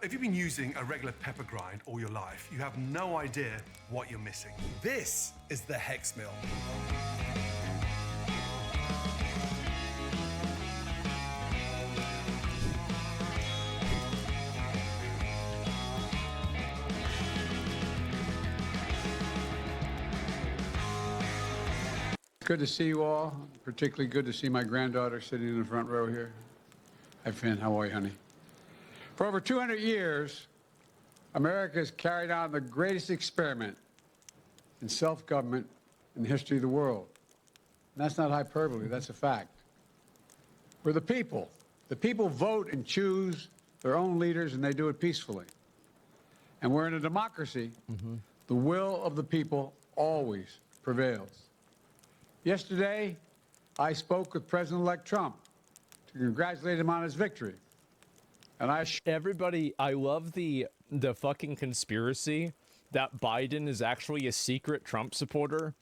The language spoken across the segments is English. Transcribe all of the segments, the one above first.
If you've been using a regular pepper grind all your life, you have no idea what you're missing. This is the Hex Mill. Good to see you all. Particularly good to see my granddaughter sitting in the front row here. Hi, Finn. How are you, honey? For over 200 years, America has carried on the greatest experiment in self-government in the history of the world. And that's not hyperbole. That's a fact. We're the people. The people vote and choose their own leaders, and they do it peacefully. And we're in a democracy. The will of the people always prevails. Yesterday, I spoke with President-elect Trump to congratulate him on his victory. And everybody, I love the fucking conspiracy that Biden is actually a secret Trump supporter.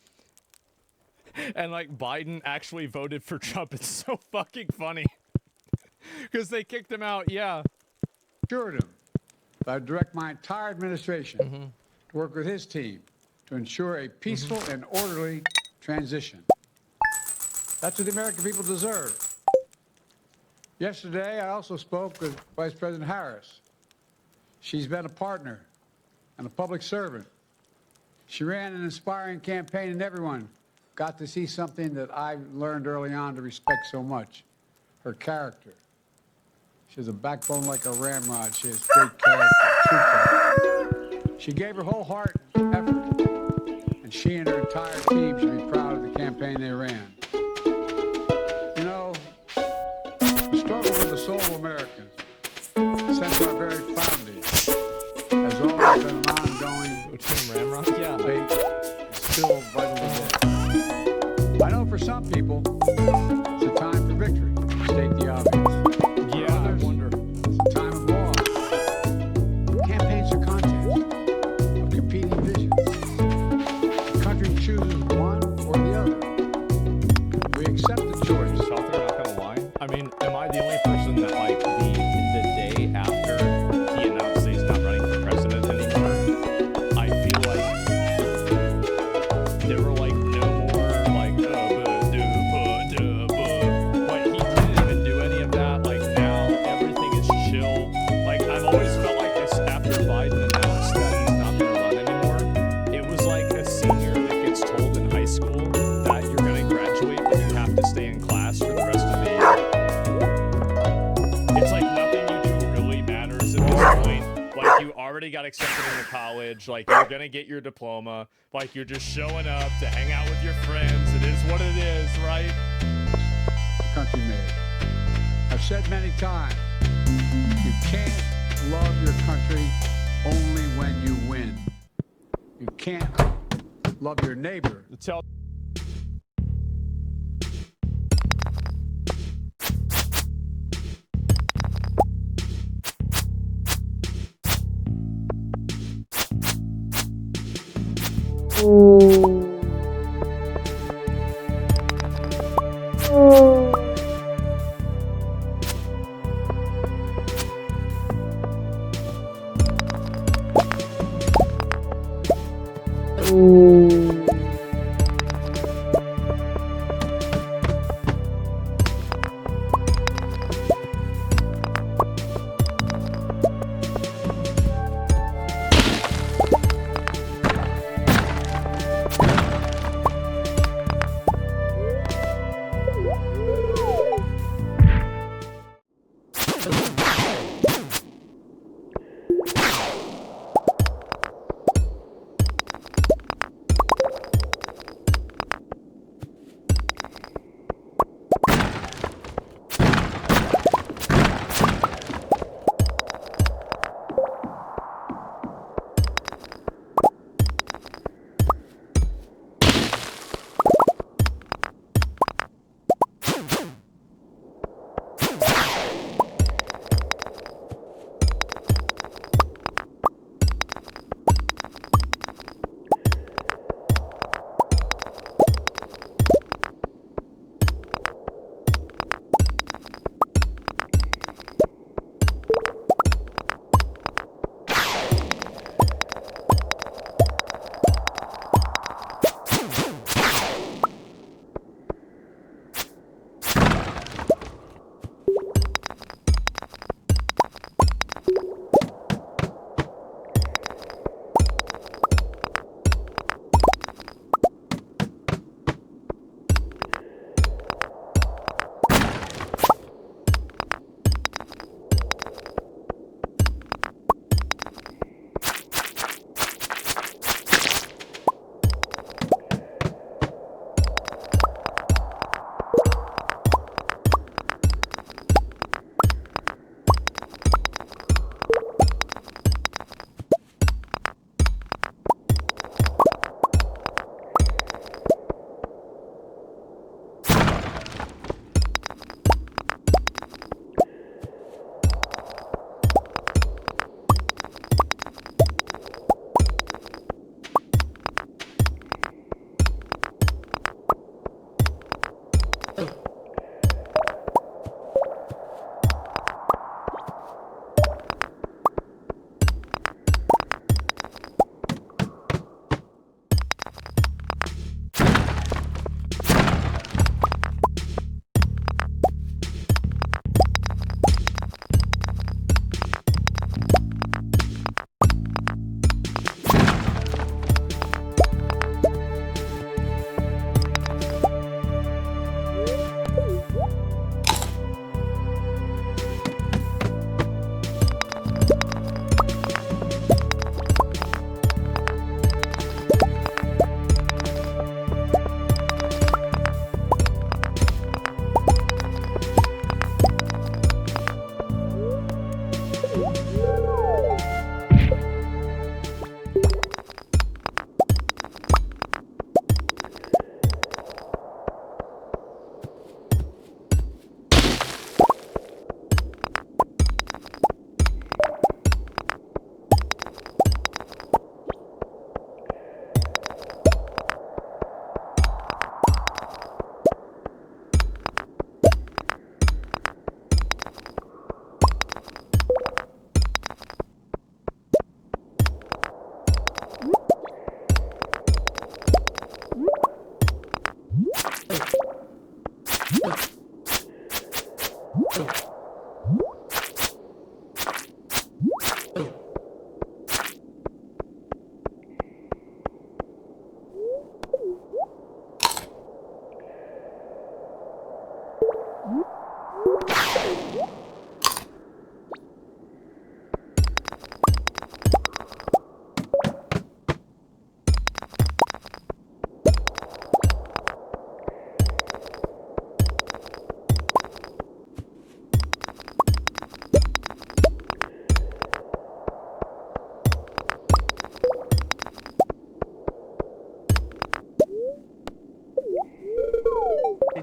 And like Biden actually voted for Trump. It's so fucking funny. Because they kicked him out, yeah. Assured him that I direct my entire administration to work with his team to ensure a peaceful and orderly transition. That's what the American people deserve. Yesterday, I also spoke with Vice President Harris. She's been a partner and a public servant. She ran an inspiring campaign, and everyone got to see something that I learned early on to respect so much, her character. She has a backbone like a ramrod. She has great character, true character. She gave her whole heart and effort, and she and her entire team should be proud of the campaign they ran. You know, the struggle for the soul of Americans since our very founding has always been an ongoing debate, still vital today. I know for some people, it's a time for victory, to state the obvious. Yeah, others, I wonder. It's a time of loss. Campaigns are contests of competing visions. The country chooses one or the other. We accept the choice. Shelter, not gonna lie. I mean, am I the only person that like the day after he announced that he's not running for president anymore? I feel like there were like no more like but he didn't even do any of that. Like now everything is chill. Like I've always felt like this after Biden announced that he's not gonna run anymore. It was like a senior that gets told in high school that you're gonna graduate but you have to stay in class for the rest of the year. It's like nothing you do really matters at this point. Like you already got accepted into college, like you're gonna get your diploma, like you're just showing up to hang out with your friends. It is what it is, right? The country made. I've said many times, you can't love your country only when you win. You can't love your neighbor. Tell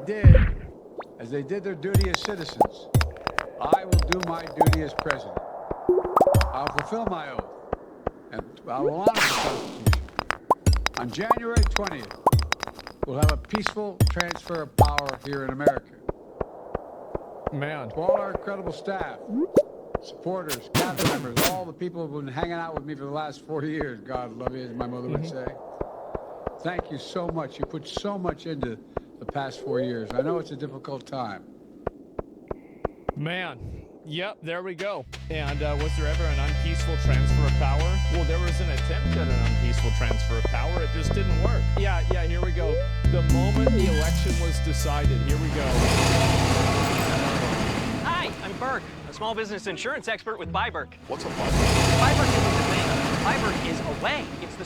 Did, as they did their duty as citizens, I will do my duty as president. I'll fulfill my oath, and I will honor the Constitution. On January 20th, we'll have a peaceful transfer of power here in America. Man. To all our incredible staff, supporters, cabinet members, all the people who've been hanging out with me for the last 4 years, God love you, as my mother would say. Thank you so much. You put so much into the past 4 years. I know it's a difficult time. Man. Yep, there we go. And was there ever an unpeaceful transfer of power? Well, there was an attempt at an unpeaceful transfer of power. It just didn't work. Yeah, here we go. The moment the election was decided, here we go. Hi, I'm Burke, a small business insurance expert with Byberk. What's a bug? Byberk isn't the thing. Byberk is a way. It's the...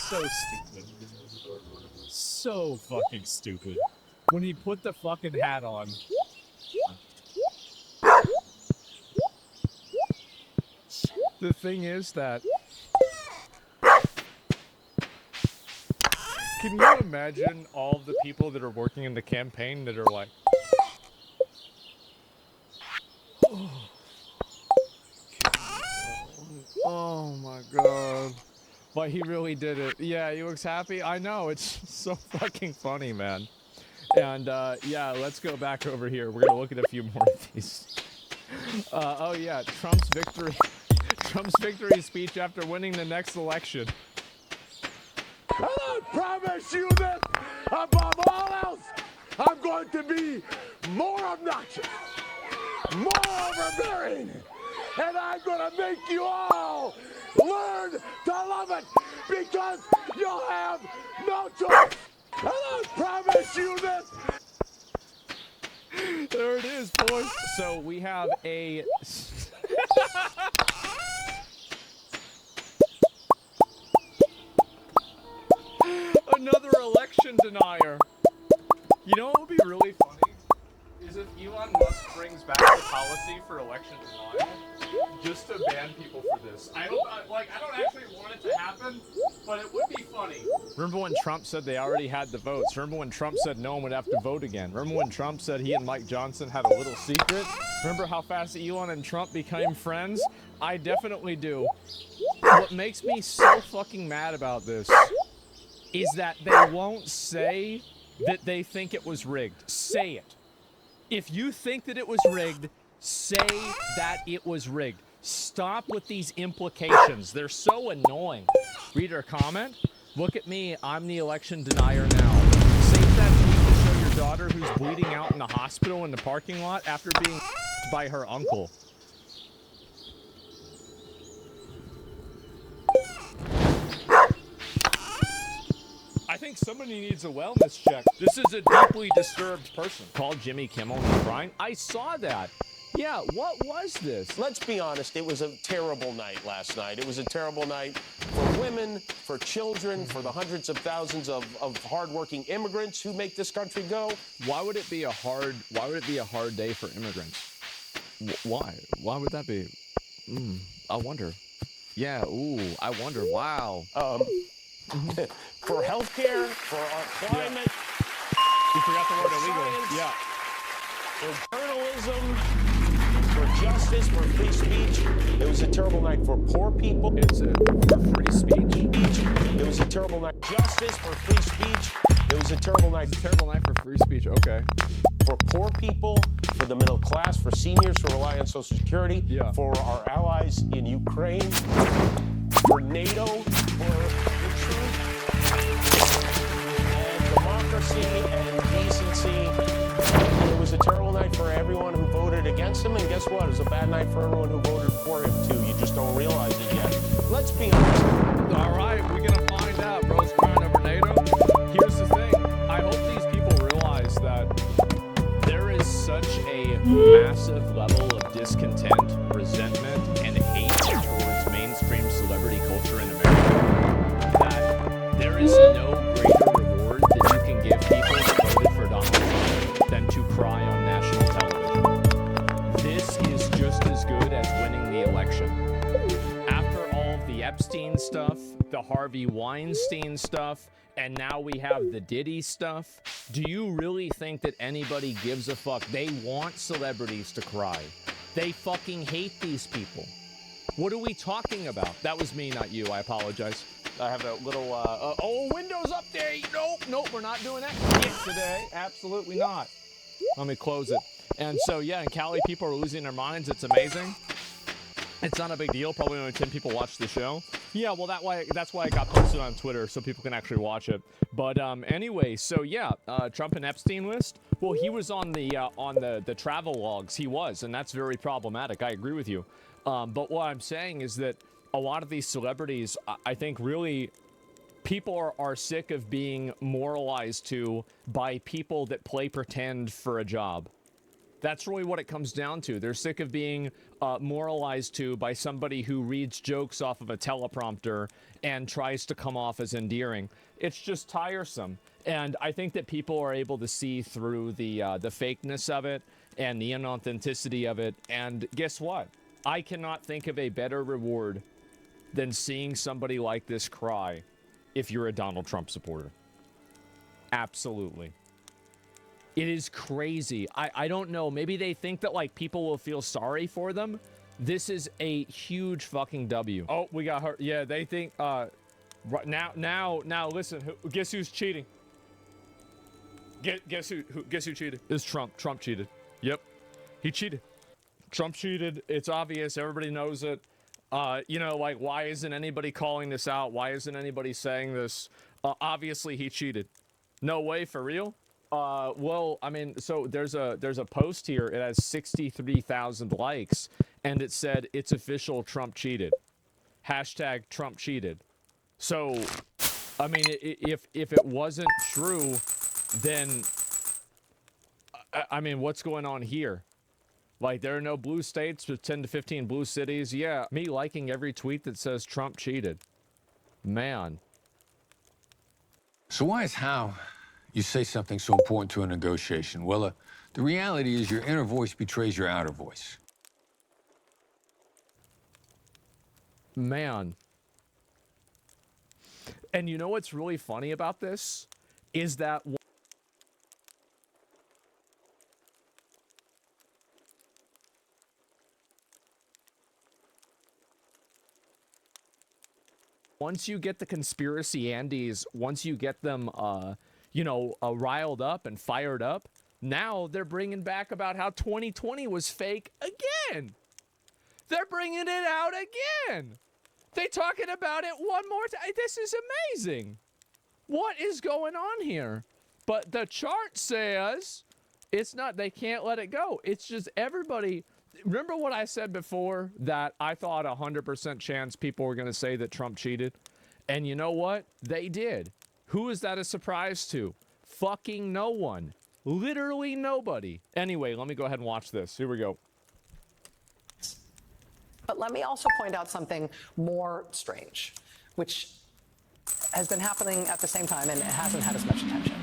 So stupid. So fucking stupid. When he put the fucking hat on. The thing is that... Can you imagine all the people that are working in the campaign that are like... Oh my god. But he really did it. Yeah, he looks happy. I know, it's so fucking funny, man. And yeah, let's go back over here. We're gonna look at a few more of these. Oh yeah, Trump's victory speech after winning the next election. I promise you this, above all else, I'm going to be more obnoxious, more overbearing, and I'm going to make you all learn to love it because you'll have no choice. I promise you this. There it is, boys. So we have a... Another election denier. You know what would be really funny? Is if Elon Musk brings back the policy for election denial just to ban people for this. I don't actually want it to happen, But it would be funny. Remember when Trump said they already had the votes? Remember when Trump said no one would have to vote again? Remember when Trump said he and Mike Johnson had a little secret? Remember how fast Elon and Trump became friends? I definitely do. What makes me so fucking mad about this is that they won't say that they think it was rigged. Say it. If you think that it was rigged, say that it was rigged. Stop with these implications. They're so annoying. Read or comment? Look at me. I'm the election denier now. Save that tweet to show your daughter who's bleeding out in the hospital in the parking lot after being by her uncle. I think somebody needs a wellness check. This is a deeply disturbed person. Called Jimmy Kimmel and crying. I saw that. Yeah, what was this? Let's be honest, it was a terrible night last night. It was a terrible night for women, for children, for the hundreds of thousands of hardworking immigrants who make this country go. Why would it be a hard day for immigrants? Why? Why would that be? I wonder. Yeah, ooh, I wonder. Wow. For healthcare, for our climate, You forgot the word illegal. science. Yeah. for journalism, for justice, for free speech. It was a terrible night for poor people. It's for free speech. It was a terrible night. Justice for free speech. It was a terrible night. Terrible night for free speech. Okay. For poor people, for the middle class, for seniors who rely on Social Security, Yeah. for our allies in Ukraine, for NATO, for the truth and democracy and decency. And it was a terrible night for everyone who voted against him. And guess what? It was a bad night for everyone who voted for him, too. You just don't realize it yet. Let's be honest. All right, we're gonna find out. Bro's crying over NATO. Here's the thing. I hope these people realize that there is such a massive level of discontent, resentment, and hate towards mainstream celebrity culture in America that there is no greater reward that you can give people who voted for Donald Trump than to cry on national television. This is just as good as winning the election. After all of the Epstein stuff, the Harvey Weinstein stuff, and now we have the Diddy stuff, do you really think that anybody gives a fuck? They want celebrities to cry. They fucking hate these people. What are we talking about? That was me, not you. I apologize. I have a little, Windows update. Nope, we're not doing that shit today. Absolutely not. Let me close it. And so, yeah, in Cali, people are losing their minds. It's amazing. It's not a big deal. Probably only 10 people watch the show. Yeah, well, that's why it got posted on Twitter, so people can actually watch it. But anyway, so yeah, Trump and Epstein list. Well, he was on the travel logs. He was, and that's very problematic. I agree with you. But what I'm saying is that a lot of these celebrities, I think, really, people are sick of being moralized to by people that play pretend for a job. That's really what it comes down to. They're sick of being moralized to by somebody who reads jokes off of a teleprompter and tries to come off as endearing. It's just tiresome. And I think that people are able to see through the fakeness of it and the inauthenticity of it. And guess what? I cannot think of a better reward than seeing somebody like this cry if you're a Donald Trump supporter. Absolutely. It is crazy. I don't know. Maybe they think that, like, people will feel sorry for them. This is a huge fucking W. Oh, we got her. Yeah, they think, now, listen, guess who's cheating? Guess who cheated? It's Trump. Trump cheated. Yep. He cheated. Trump cheated. It's obvious. Everybody knows it. Like, why isn't anybody calling this out? Why isn't anybody saying this? Obviously, he cheated. No way, for real? Well, I mean, so there's a post here. It has 63,000 likes, and it said, "It's official, Trump cheated." Hashtag Trump cheated. So, I mean, if it wasn't true, then, I mean, what's going on here? Like, there are no blue states with 10 to 15 blue cities. Yeah, me liking every tweet that says Trump cheated. Man. So why is how you say something so important to a negotiation? Well, the reality is your inner voice betrays your outer voice. Man. And you know what's really funny about this? Is that once you get the conspiracy Andes, once you get them, riled up and fired up, now they're bringing back about how 2020 was fake again. They're bringing it out again. They're talking about it one more time. This is amazing. What is going on here? But the chart says it's not, they can't let it go. It's just everybody. Remember what I said before, that I thought 100% chance people were going to say that Trump cheated? And you know what? They did. Who is that a surprise to? Fucking no one. Literally nobody. Anyway, let me go ahead and watch this. Here we go. But let me also point out something more strange, which has been happening at the same time and it hasn't had as much attention.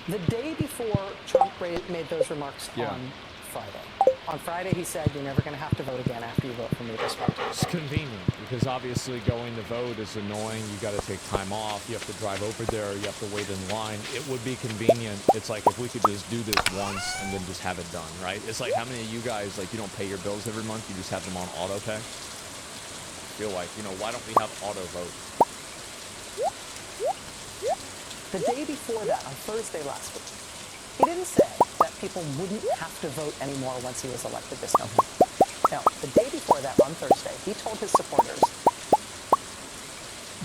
The day before Trump made those remarks on Friday, he said, you're never going to have to vote again after you vote for me this winter. It's convenient because obviously going to vote is annoying. You got to take time off. You have to drive over there. You have to wait in line. It would be convenient. It's like if we could just do this once and then just have it done, right? It's like how many of you guys, like, you don't pay your bills every month. You just have them on auto pay. Feel like, why don't we have auto vote? The day before that, on Thursday last week, he didn't say that people wouldn't have to vote anymore once he was elected this November. No, the day before that, on Thursday, he told his supporters.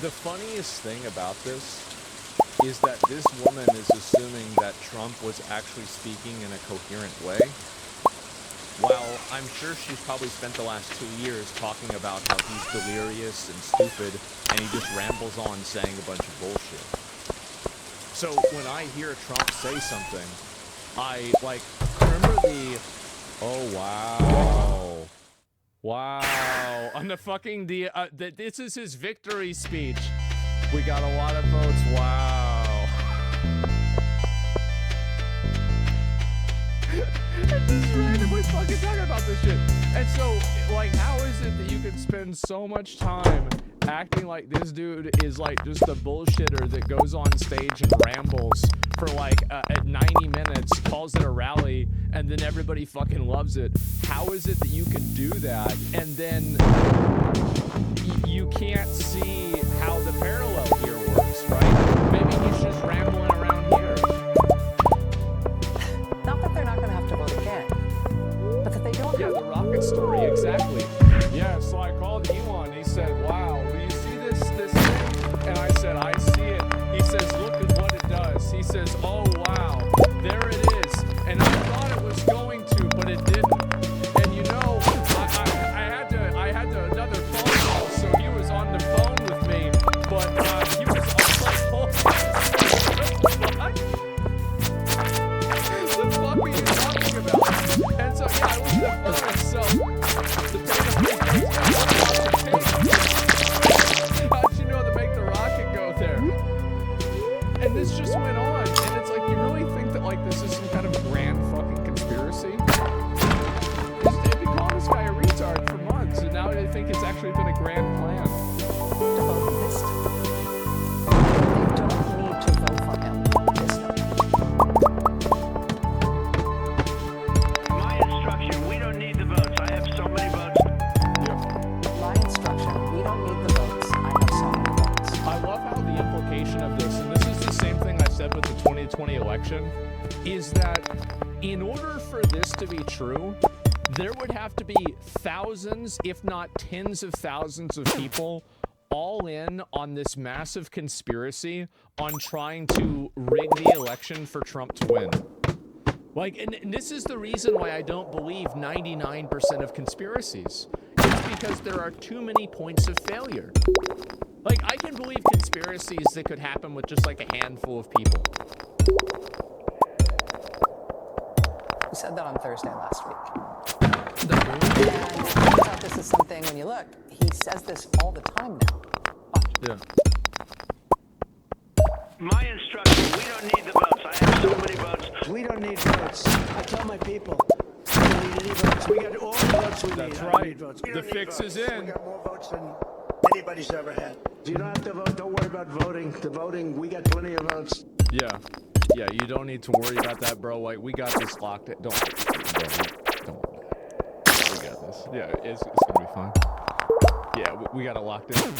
The funniest thing about this is that this woman is assuming that Trump was actually speaking in a coherent way. While I'm sure she's probably spent the last 2 years talking about how he's delirious and stupid, and he just rambles on saying a bunch of bullshit. So when I hear Trump say something, I remember wow, on the fucking, this is his victory speech. We got a lot of votes, wow. And just randomly fucking talking about this shit. And so, how is it that you can spend so much time acting like this dude is just a bullshitter that goes on stage and rambles for at 90 minutes, calls it a rally, and then everybody fucking loves it? How is it that you can do that and then you can't see how the parallel here works, right? Maybe he's just rambling around here. Not that they're not going to have to vote again, but that they don't have the rocket story, exactly. Yeah, so I called Elon. He said, wow, do you see this thing? And I said, I see it. He says, look at what it does. He says, oh, wow, there it is. And I thought it was going to, but it didn't. And I had another phone call, so he was on the phone with me, but he was on the phone. The fuck are you talking about? And so, yeah, it was the phone itself. How'd you know to make the rocket go there? And this just went on, and it's like, you really think that this is some kind of grand fucking conspiracy? They've been calling this guy a retard for months, and now they think it's actually been a grand plan. to vote this time. They don't need to vote for him this time. My instruction, we don't need the votes. I have so many votes. My instruction, we don't need the votes. I have so many votes. I love how the implication of this, and this is the same thing I said with the 2020 election, is that in order for this to be true, there would have to be thousands, if not tens of thousands of people all in on this massive conspiracy on trying to rig the election for Trump to win. And this is the reason why I don't believe 99% of conspiracies. It's because there are too many points of failure. I can believe conspiracies that could happen with just a handful of people. We said that on Thursday last week. The moon? And I thought this is something, when you look, he says this all the time now. Yeah. My instruction, we don't need the votes. I have so many votes. We don't need votes. I tell my people, we don't need any votes. We got all the votes we need. That's I don't right. need votes. We The don't need fix is votes. in. We got more votes than anybody's ever had. You don't have to vote. Don't worry about voting. The voting, we got plenty of votes. Yeah. Yeah, you don't need to worry about that, bro. Like, we got this locked. Don't worry. We got this. Yeah, it's gonna be fine. Yeah, we got it locked in.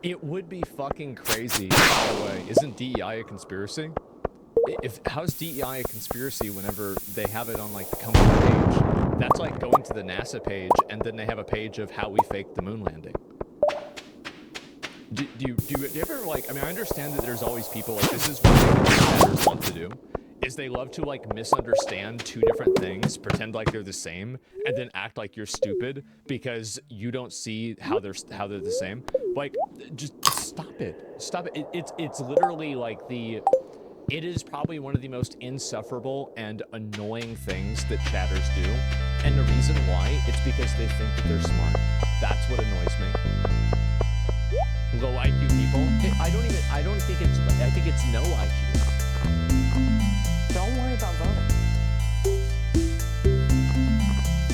It would be fucking crazy, by the way. Isn't DEI a conspiracy? How's DEI a conspiracy whenever they have it on, like, the company page? That's like going to the NASA page, and then they have a page of how we faked the moon landing. Do you ever, like, I mean, I understand that there's always people, like, this is what chatters love to do, is they love to, like, misunderstand two different things, pretend like they're the same, and then act like you're stupid because you don't see how they're the same. Like, just stop it. Stop it. It's literally like it is probably one of the most insufferable and annoying things that chatters do. And the reason why, it's because they think that they're smart. That's what annoys me. Low IQ people. I think it's no IQ. Don't worry about voting.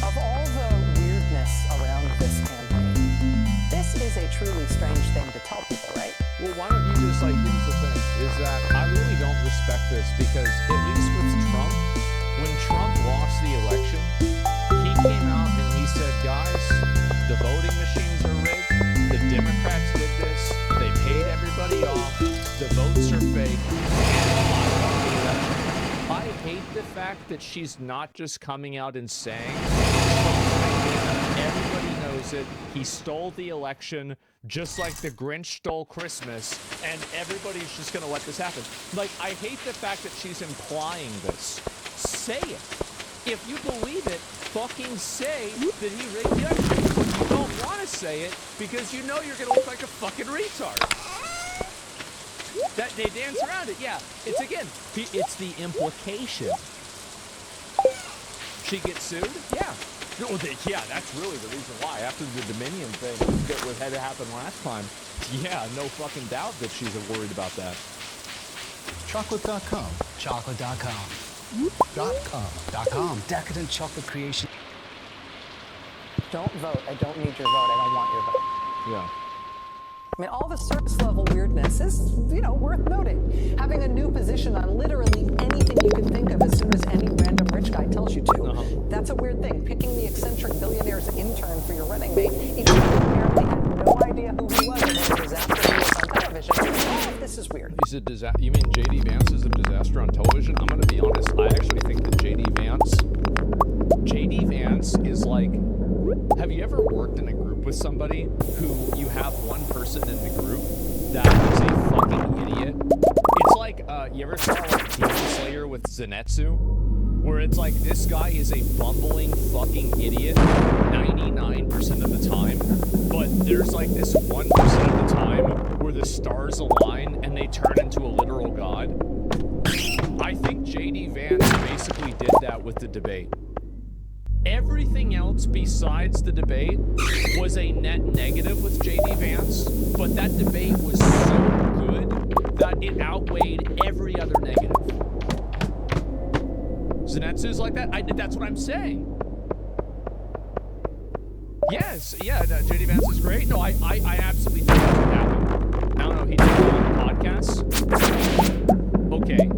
Of all the weirdness around this campaign, this is a truly strange thing to tell people, right? Well, why don't you just, like, here's the thing, is that I really don't respect this because at least with Trump, when Trump lost the election, he came out and he said, guys, the voting machines are rigged, the Democrats did this, they paid everybody off, the votes are fake, I hate the fact that she's not just coming out and saying, everybody knows it, he stole the election, just like the Grinch stole Christmas, and everybody's just gonna let this happen. Like, I hate the fact that she's implying this. Say it. If you believe it, fucking say that he rigged the election. But you don't want to say it because you know you're gonna look like a fucking retard. That they dance around it, yeah. It's it's the implication. She gets sued? Yeah. No, yeah, that's really the reason why. After the Dominion thing that had to happen last time, yeah, no fucking doubt that she's worried about that. Chocolate.com. Chocolate.com. .com. Decadent chocolate creation. Don't vote. I don't need your vote. I don't want your vote. Yeah. I mean, all the surface level weirdness is, worth noting. Having a new position on literally anything you can think of as soon as any random rich guy tells you to. That's a weird thing. Picking the eccentric billionaire's intern for your running mate, even though you apparently had no idea who he was and what a disaster he was on television. All of this is weird. He's a disaster. You mean J.D. Vance is a disaster on television? I'm going to be honest. I actually think that J.D. Vance is like, have you ever worked in a group with somebody who you have one person in the group that is a fucking idiot? It's like, you ever saw like Demon Slayer with Zenitsu? Where it's like, this guy is a bumbling fucking idiot 99% of the time, but there's like this 1% of the time where the stars align and they turn into a literal god. I think J.D. Vance basically did that with the debate. Everything else besides the debate was a net negative with J.D. Vance, but that debate was so good that it outweighed every other negative. Zenitsu's like that? That's what I'm saying. Yes, yeah, J.D. Vance is great. No, I absolutely think that's what happened. I don't know, he did it on the podcast. Okay.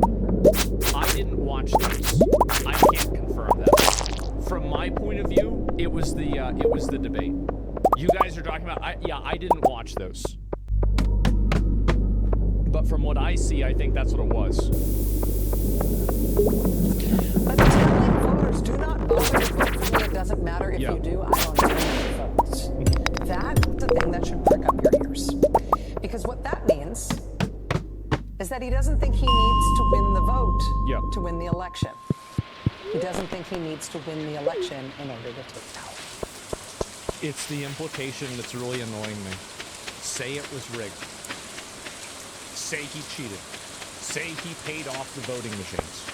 I didn't watch those. I can't confirm that. From my point of view, it was the debate. You guys are talking about, I didn't watch those. But from what I see, I think that's what it was. But telling voters do not vote for me, it doesn't matter if you do, I don't need any votes. That's the thing that should prick up your ears. Because what that means is that he doesn't think he needs to win the vote to win the election. He doesn't think he needs to win the election in order to take power. It's the implication that's really annoying me. Say it was rigged. Say he cheated. Say he paid off the voting machines.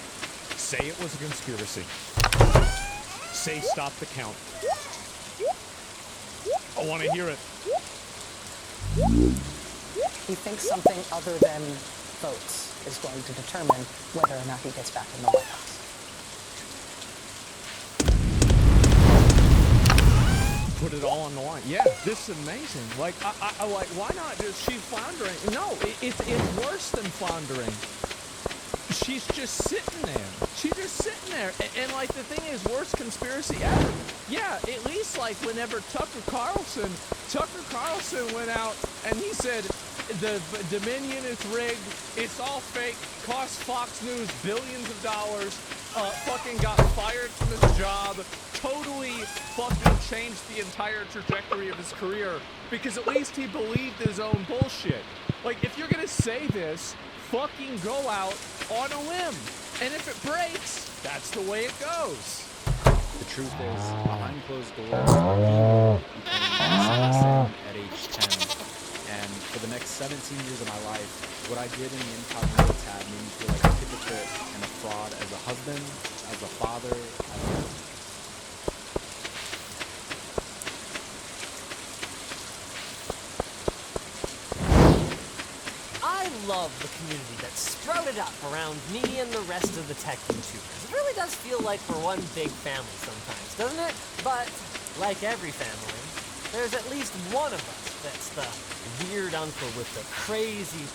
Say it was a conspiracy. Say stop the count. I want to hear it. He thinks something other than votes is going to determine whether or not he gets back in the White House. put it all on the line. Yeah, this is amazing. Like, I like, why not? Is she floundering? No, it's worse than floundering. She's just sitting there. She's just sitting there. And like, the thing is, worst conspiracy ever. Yeah, at least, like, whenever Tucker Carlson went out and he said, the Dominion is rigged, it's all fake, cost Fox News billions of dollars, fucking got fired from his job, totally fucking changed the entire trajectory of his career, because at least he believed his own bullshit. Like, if you're gonna say this, fucking go out on a limb. And if it breaks, that's the way it goes. The truth is, behind closed doors, people became citizen at age 10. And for the next 17 years of my life, what I did in the incognito tab made me feel like a hypocrite and a fraud as a husband, as a father, I love the community that sprouted up around me and the rest of the tech YouTubers. It really does feel like we're one big family sometimes, doesn't it? But, like every family, there's at least one of us that's the weird uncle with the crazy